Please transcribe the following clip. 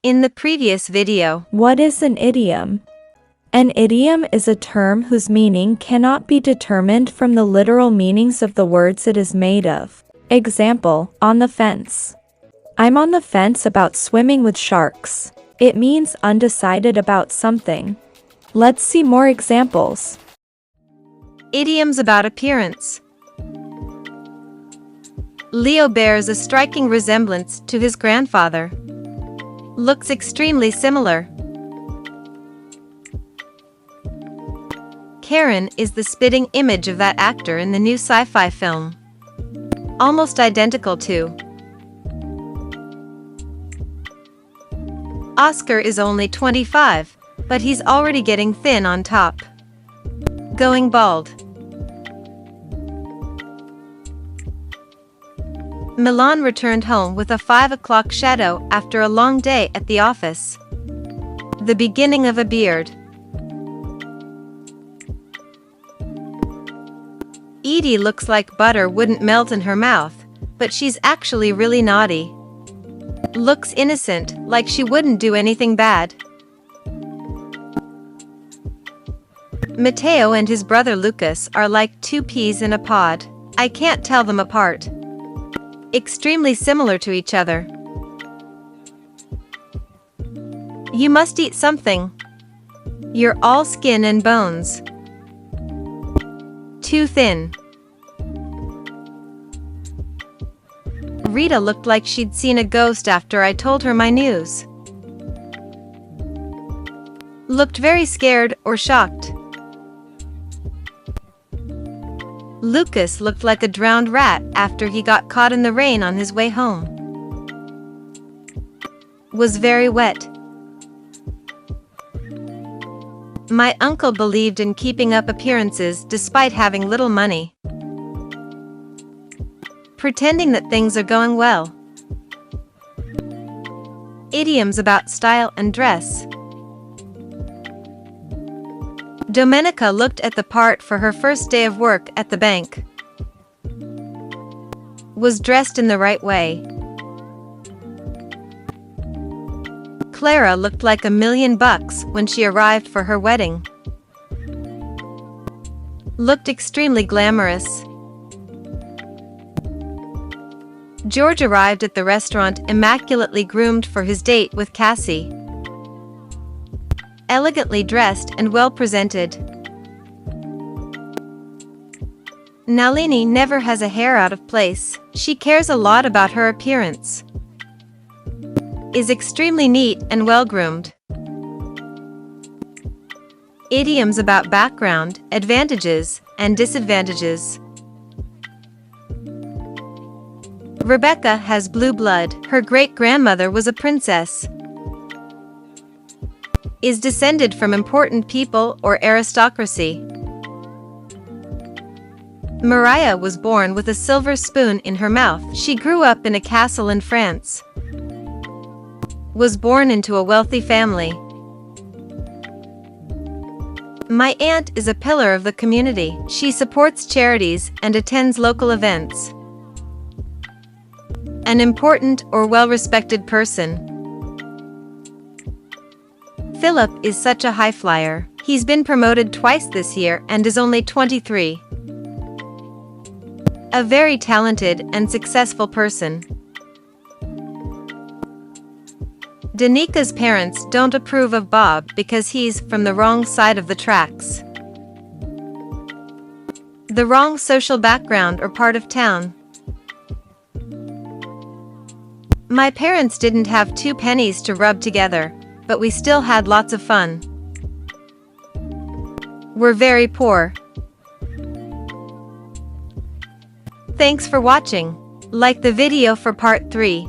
In the previous video, what is an idiom? An idiom is a term whose meaning cannot be determined from the literal meanings of the words it is made of. Example, on the fence. I'm on the fence about swimming with sharks. It means undecided about something. Let's see more examples. idioms about appearance. Leo bears a striking resemblance to his grandfather. Looks extremely similar. Karen is the spitting image of that actor in the new sci-fi film. Almost identical to. Oscar is only 25, but he's already getting thin on top. Going bald. Milan returned home with a 5 o'clock shadow after a long day at the office. The beginning of a beard. Edie looks like butter wouldn't melt in her mouth, but she's actually really naughty. Looks innocent, like she wouldn't do anything bad. Matteo and his brother Lucas are like two peas in a pod. I can't tell them apart. Extremely similar to each other. You must eat something. You're all skin and bones. Too thin. Rita looked like she'd seen a ghost after I told her my news. Looked very scared or shocked. Lucas looked like a drowned rat after he got caught in the rain on his way home. Was very wet. My uncle believed in keeping up appearances despite having little money. Pretending that things are going well. Idioms about style and dress. Domenica looked at the part for her first day of work at the bank. Was dressed in the right way. Clara looked like $1,000,000 when she arrived for her wedding. Looked extremely glamorous. George arrived at the restaurant immaculately groomed for his date with Cassie. Elegantly dressed and well presented. Nalini never has a hair out of place. She cares a lot about her appearance. Is extremely neat and well groomed. Idioms about background, advantages, and disadvantages. Rebecca has blue blood. Her great-grandmother was a princess. Is descended from important people or aristocracy. Mariah was born with a silver spoon in her mouth. She grew up in a castle in France. Was born into a wealthy family. My aunt is a pillar of the community. She supports charities and attends local events. An important or well-respected person. Philip is such a high flyer. He's been promoted twice this year and is only 23. A very talented and successful person. Danika's parents don't approve of Bob because he's from the wrong side of the tracks. The wrong social background or part of town. My parents didn't have 2 pennies to rub together, but we still had lots of fun. We're very poor. Thanks for watching. Like the video for part 3.